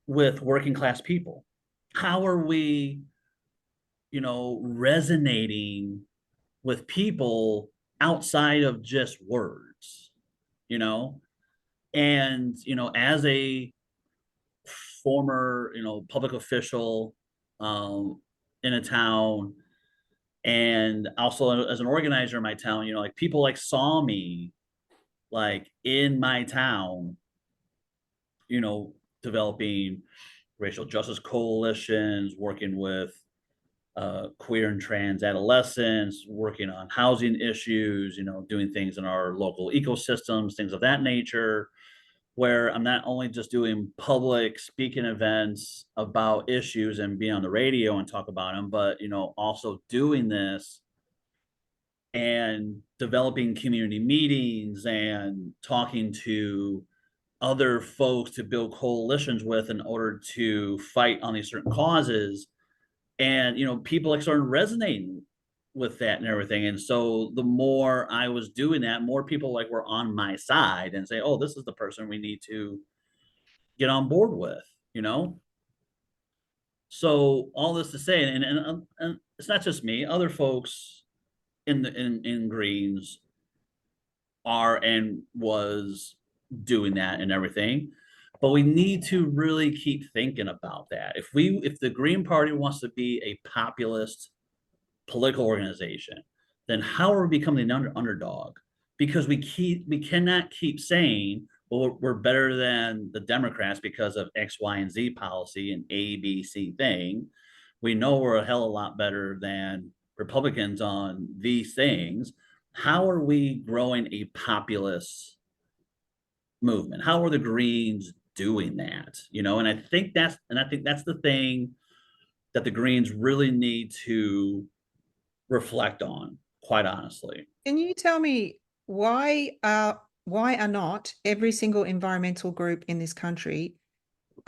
with working class people? How are we, you know, resonating with people outside of just words, you know? And, you know, as a former, you know, public official in a town, and also as an organizer in my town, you know, like people like saw me like in my town, you know, developing racial justice coalitions, working with queer and trans adolescents, working on housing issues, you know, doing things in our local ecosystems, things of that nature, where I'm not only just doing public speaking events about issues and being on the radio and talk about them, but, you know, also doing this and developing community meetings and talking to other folks to build coalitions with in order to fight on these certain causes. And, you know, people like started resonating with that and everything. And so the more I was doing that, more people like were on my side and say, oh, this is the person we need to get on board with, you know? So all this to say, and it's not just me, other folks in Greens are and was doing that and everything. But we need to really keep thinking about that. If the Green Party wants to be a populist political organization, then how are we becoming the underdog? Because we cannot keep saying, well, we're better than the Democrats because of X, Y, and Z policy and A, B, C thing. We know we're a hell of a lot better than Republicans on these things. How are we growing a populist movement? How are the Greens doing that? You know, and I think that's the thing that the Greens really need to reflect on, quite honestly. Can you tell me why are not every single environmental group in this country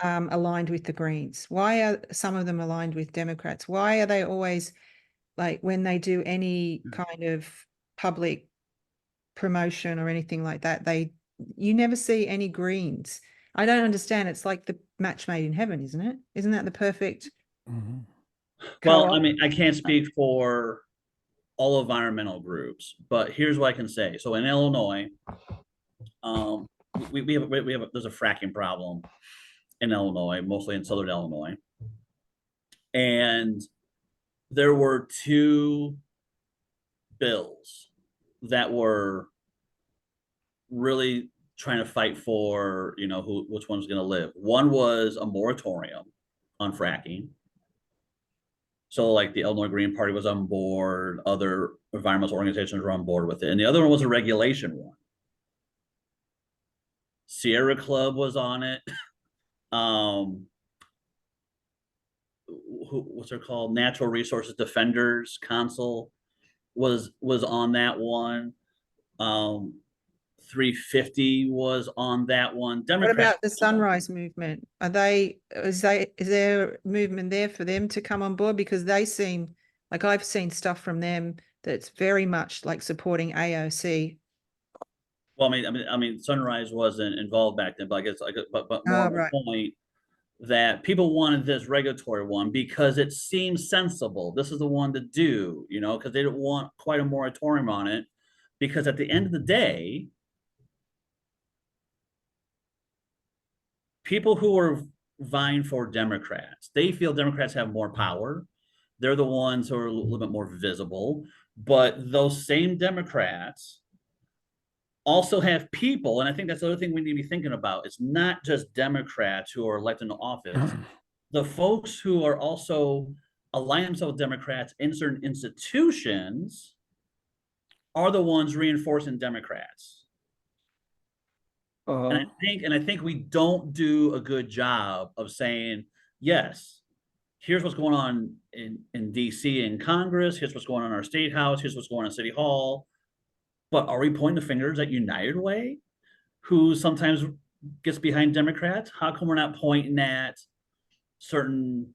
aligned with the Greens? Why are some of them aligned with Democrats? Why are they always like when they do any kind of public promotion or anything like that, you never see any Greens? I don't understand. It's like the match made in heaven, isn't it? Isn't that the perfect Well, co-op? I mean, I can't speak for all environmental groups, but here's what I can say. So in Illinois, there's a fracking problem in Illinois, mostly in southern Illinois, and there were 2 bills that were really trying to fight for, you know, which one's going to live. One was a moratorium on fracking. So like the Illinois Green Party was on board, other environmental organizations were on board with it. And the other one was a regulation one. Sierra Club was on it. What's it called? Natural Resources Defenders Council was on that one. 350 was on that one. What Democrats. about the Sunrise Movement? Is there movement there for them to come on board? Because they seem like I've seen stuff from them that's very much like supporting AOC. Well, I mean, Sunrise wasn't involved back then, but I guess, but more right. point that people wanted this regulatory one because it seems sensible. This is the one to do, you know, because they didn't want quite a moratorium on it. Because at the end of the day, people who are vying for Democrats, they feel Democrats have more power. They're the ones who are a little bit more visible. But those same Democrats also have people, and I think that's the other thing we need to be thinking about. It's not just Democrats who are elected into office. The folks who are also aligning themselves with Democrats in certain institutions are the ones reinforcing Democrats. And I think we don't do a good job of saying, yes, here's what's going on in DC in Congress, here's what's going on in our state house, here's what's going on in City Hall. But are we pointing the fingers at United Way, who sometimes gets behind Democrats? How come we're not pointing at certain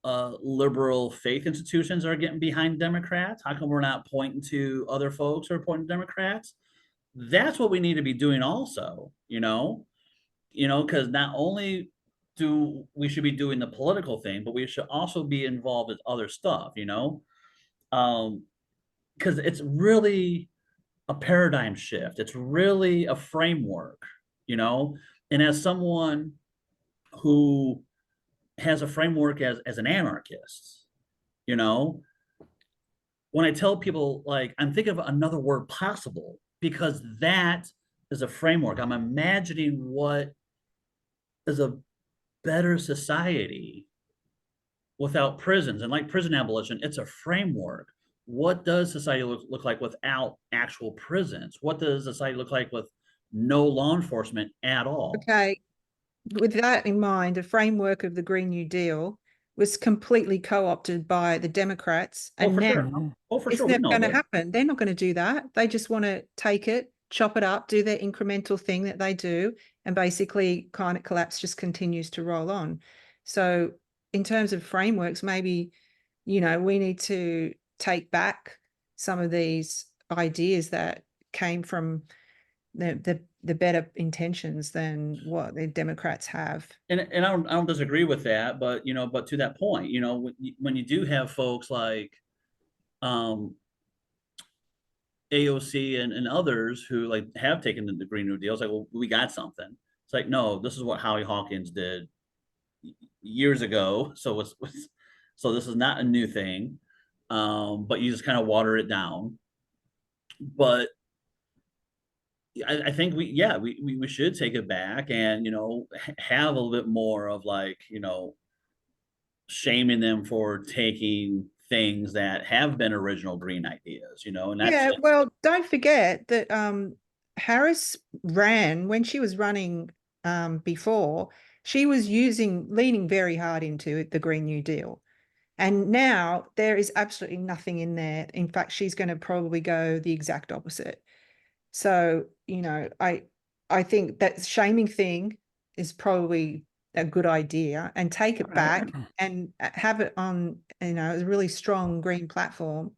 liberal faith institutions that are getting behind Democrats? How come we're not pointing to other folks who are pointing to Democrats? That's what we need to be doing also, because not only do we should be doing the political thing, but we should also be involved with other stuff, because it's really a paradigm shift. It's really a framework, and as someone who has a framework as an anarchist, you know, when I tell people, like, I'm thinking of another word possible, because that is a framework. I'm imagining what is a better society without prisons. And like prison abolition, it's a framework. What does society look like without actual prisons? What does society look like with no law enforcement at all? Okay, with that in mind, the framework of the Green New Deal was completely co-opted by the Democrats, Oh, and for now sure. Oh, for it's sure. We never know going to that. happen. They're not going to do that. They just want to take it, chop it up, do their incremental thing that they do, and basically climate collapse just continues to roll on. So in terms of frameworks, maybe, we need to take back some of these ideas that came from the better intentions than what the Democrats have. And I don't disagree with that, but but to that point, when you do have folks like um AOC and others who like have taken the Green New Deal, it's like, well, we got something. It's like, no, this is what Howie Hawkins did years ago. So this is not a new thing. But you just kind of water it down. But I think we should take it back and have a little bit more of like shaming them for taking things that have been original green ideas, and that's Yeah, well, don't forget that Harris ran when she was running before. She was leaning very hard into the Green New Deal. And now there is absolutely nothing in there. In fact, she's going to probably go the exact opposite. So, I think that shaming thing is probably a good idea, and take it back and have it on, a really strong green platform.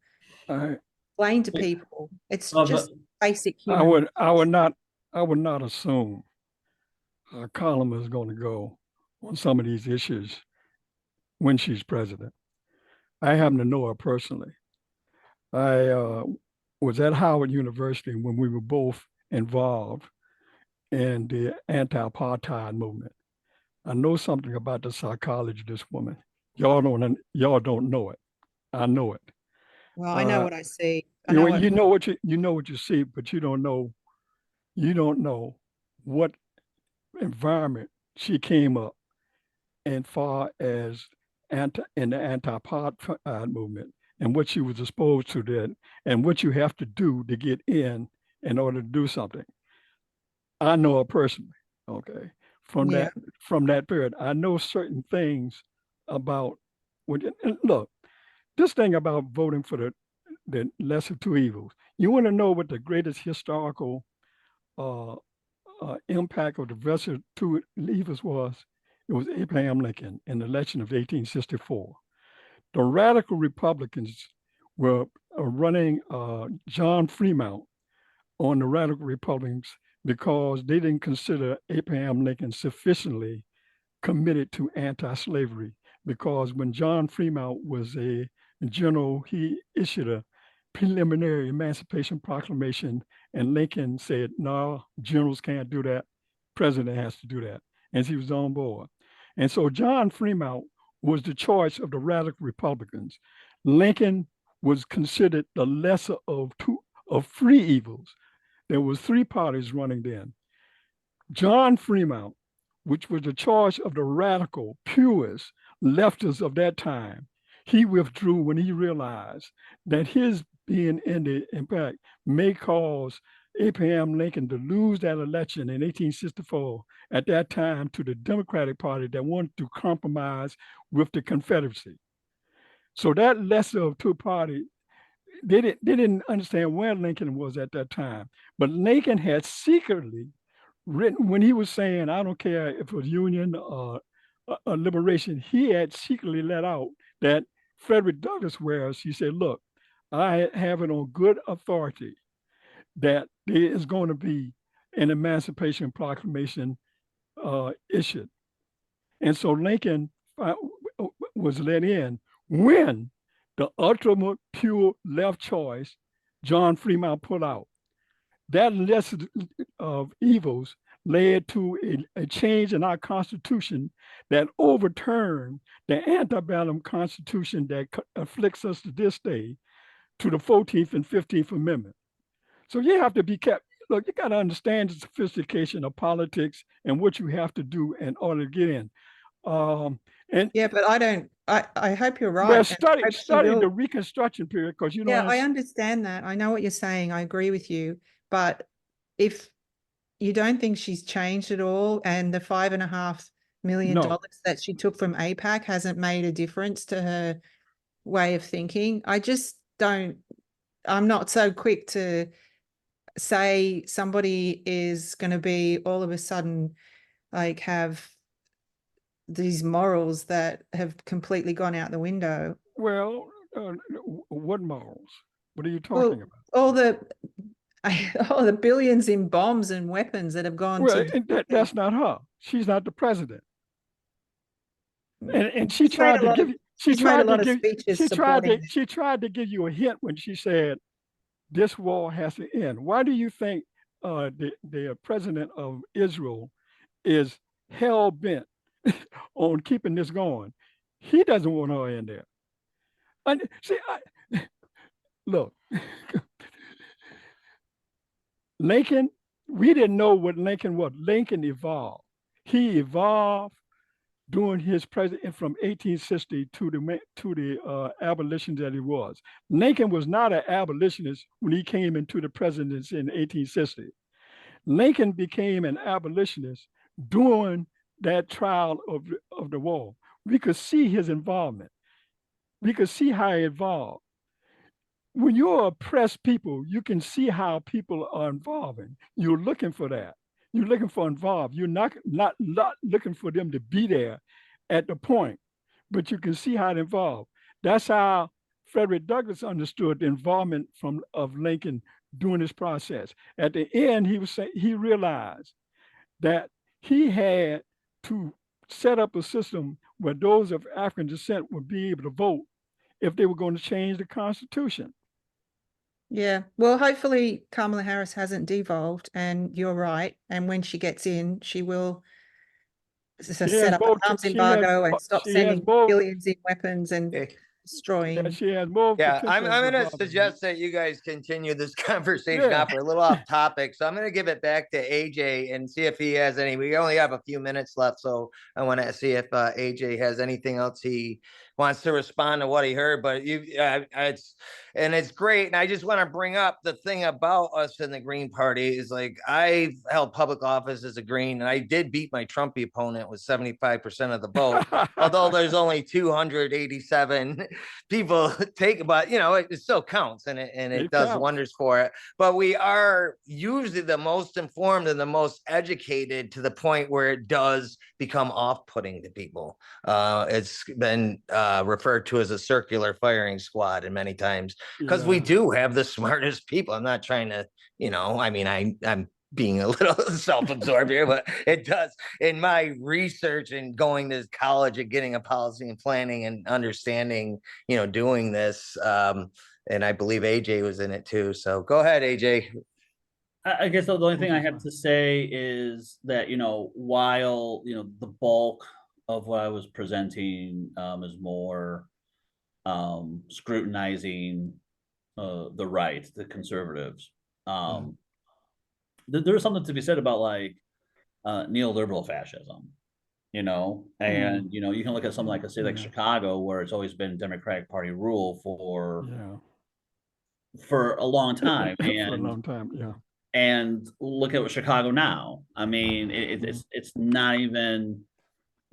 I Explain to people. It's but just basic I human. would I would not I would not assume a column is going to go on some of these issues when she's president. I happen to know her personally. I was at Howard University when we were both involved in the anti-apartheid movement. I know something about the psychology of this woman. Y'all don't know it. I know it. Well, I know Uh, what I see. I know what. you know what you see, but you don't know what environment she came up in far as in the anti-apartheid movement, and what she was exposed to then, and what you have to do to get in order to do something. I know her personally. Okay, from Yeah. that period, I know certain things about and look, this thing about voting for the lesser two evils. You want to know what the greatest historical uh, impact of the lesser two evils was? It was Abraham Lincoln in the election of 1864. The radical Republicans were running John Fremont on the radical Republicans because they didn't consider Abraham Lincoln sufficiently committed to anti-slavery. Because when John Fremont was a general, he issued a preliminary Emancipation Proclamation, and Lincoln said, "No, generals can't do that. President has to do that," and he was on board. And so John Fremont was the choice of the radical Republicans. Lincoln was considered the lesser of three evils. There was three parties running then. John Fremont, which was the choice of the radical, purist leftists of that time, he withdrew when he realized that his being in the impact may cause Abraham Lincoln to lose that election in 1864 at that time to the Democratic Party that wanted to compromise with the Confederacy. So that lesser of two parties they didn't understand where Lincoln was at that time. But Lincoln had secretly written, when he was saying, I don't care if it was Union or liberation, he had secretly let out that Frederick Douglass wears. He said, look, I have it on good authority that there is going to be an Emancipation Proclamation issued. And so Lincoln was let in when the ultimate pure left choice, John Fremont, put out. That list of evils led to a change in our Constitution that overturned the antebellum Constitution that afflicts us to this day, to the 14th and 15th Amendment. So you have to be kept. Look, you got to understand the sophistication of politics and what you have to do in order to get in. And Yeah, but I don't. I hope you're right. well, and I hope she study the will. Reconstruction period, because you know. Yeah, I understand that. I know what you're saying. I agree with you. But if you don't think she's changed at all, and the $5.5 million No, that she took from APAC hasn't made a difference to her way of thinking, I just don't. I'm not so quick to say somebody is going to be all of a sudden like have these morals that have completely gone out the window. well, what morals? What are you Well, talking about? all the all the billions in bombs and weapons that have gone Well, to that's not her. She's not the president. And she she's made tried a to lot of give you, she's made a lot of speeches supporting it. she tried to give you a hint when she said this war has to end. Why do you think the president of Israel is hell bent on keeping this going? He doesn't want her in there. And see, look, Lincoln, we didn't know what Lincoln was. Lincoln evolved. He evolved during his president from 1860 to the abolition that he was. Lincoln was not an abolitionist when he came into the presidency in 1860. Lincoln became an abolitionist during that trial of the war. We could see his involvement. We could see how he evolved. When you're oppressed people, you can see how people are involving. You're looking for that. You're looking for involved. You're not looking for them to be there at the point, but you can see how it involved. That's how Frederick Douglass understood the involvement of Lincoln during this process. At the end, he realized that he had to set up a system where those of African descent would be able to vote if they were going to change the Constitution. Yeah. Well, hopefully Kamala Harris hasn't devolved, and you're right. And when she gets in, she will set up an arms embargo and stop sending billions in weapons and destroying. She has more Yeah, I'm potential. going to suggest that you guys continue this conversation out. We're a little off topic, so I'm going to give it back to AJ and see if he has any. We only have a few minutes left, so I want to see if AJ has anything else he wants to respond to what he heard. But it's great, and I just want to bring up the thing about us in the Green Party is like I've held public office as a Green, and I did beat my Trumpy opponent with 75% of the vote, although there's only 287 people take, but you know, it still counts, and it does counts. Wonders for it. But we are usually the most informed and the most educated to the point where it does become off-putting to people. It's been referred to as a circular firing squad, and many times because we do have the smartest people. I'm not trying to, I mean, I'm being a little self-absorbed here, but it does. In my research and going to college and getting a policy and planning and understanding, doing this, and I believe AJ was in it too. So go ahead, AJ. I guess the only thing I have to say is that, while, the bulk of what I was presenting is more scrutinizing the right, the conservatives. There's something to be said about like neoliberal fascism, and you can look at something like like Chicago, where it's always been Democratic Party rule for a long time, and look at what Chicago now. I mean, it's not even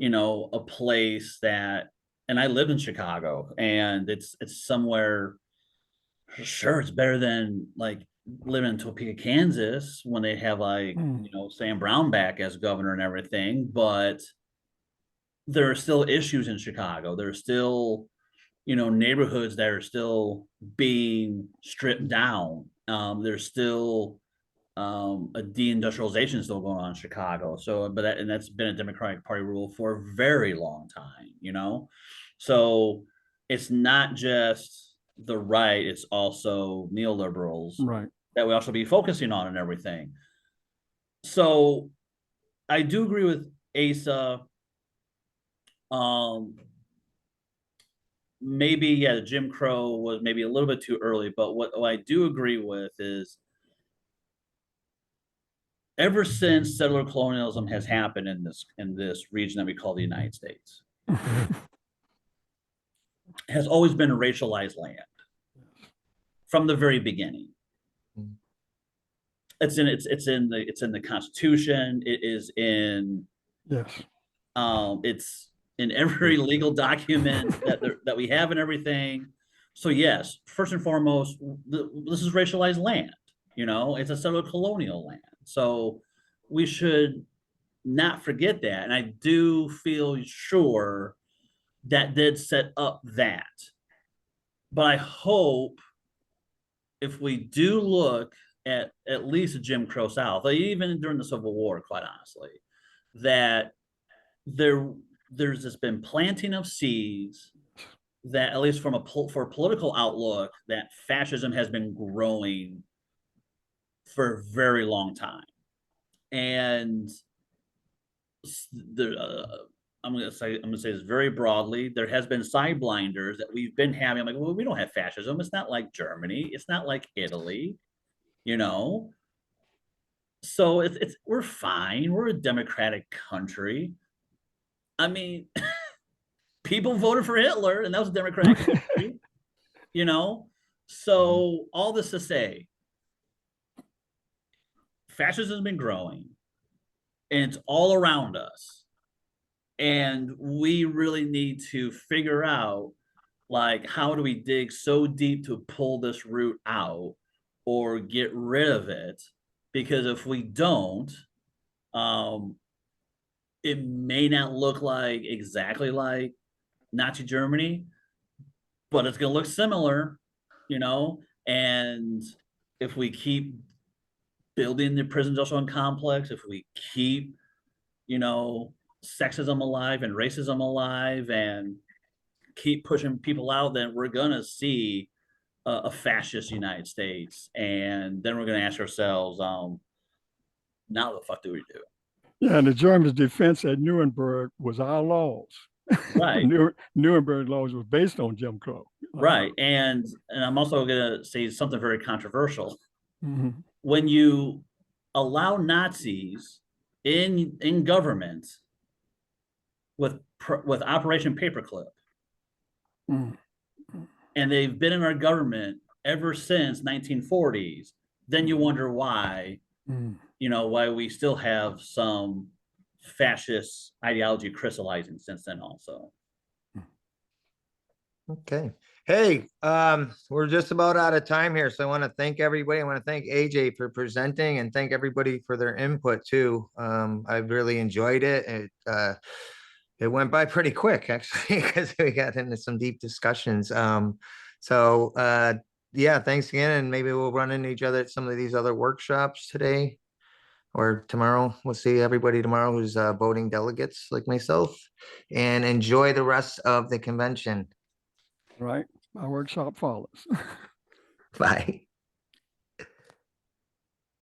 a place that, and I live in Chicago, and it's somewhere Sure, it's better than like living in Topeka, Kansas when they have like, Mm, you know, Sam Brown back as governor and everything, but there are still issues in Chicago. There are still, you know, neighborhoods that are still being stripped down. There's still a deindustrialization still going on in Chicago. So, but that, and that's been a Democratic Party rule for a very long time, you know? So it's not just the right, it's also neoliberals right. that we also be focusing on and everything. So I do agree with Asa. Um, maybe, yeah, Jim Crow was maybe a little bit too early, but what I do agree with is ever since settler colonialism has happened in this region that we call the United States, has always been a racialized land from the very beginning. Mm. It's in the Constitution. It is in Yes. it's in every legal document that we have and everything. So yes, first and foremost, this is racialized land. You know, it's a settler colonial land. So we should not forget that. And I do feel sure that did set up that. But I hope if we do look at least Jim Crow South, even during the Civil War, quite honestly, that there's just been planting of seeds that, at least from for a political outlook, that fascism has been growing for a very long time. And the I'm gonna say this very broadly. There has been side blinders that we've been having. I'm like, well, we don't have fascism. It's not like Germany. It's not like Italy. You know, so it's we're fine. We're a democratic country. I mean, people voted for Hitler, and that was a democratic country. You know, so all this to say, fascism has been growing, and it's all around us. And we really need to figure out, like, how do we dig so deep to pull this root out or get rid of it? Because if we don't, um, it may not look like exactly like Nazi Germany, but it's going to look similar, you know. And if we keep building the prison industrial complex, if we keep, you know, sexism alive and racism alive and keep pushing people out, then we're going to see a fascist United States. And then we're going to ask ourselves, now what the fuck do we do? Yeah, and the Germans' defense at Nuremberg was our laws. Right. The Nuremberg laws was based on Jim Crow. Right. And I'm also going to say something very controversial. Mhm. When you allow Nazis in government with Operation Paperclip, Mm. and they've been in our government ever since 1940s, then you wonder why, Mm. you know, why we still have some fascist ideology crystallizing since then also. Okay. Hey, we're just about out of time here. So I want to thank everybody. I want to thank AJ for presenting and thank everybody for their input too. I really enjoyed it. It went by pretty quick actually, because we got into some deep discussions. Yeah, thanks again. And maybe we'll run into each other at some of these other workshops today or tomorrow. We'll see everybody tomorrow who's voting delegates like myself, and enjoy the rest of the convention. Right. My workshop follows. Bye.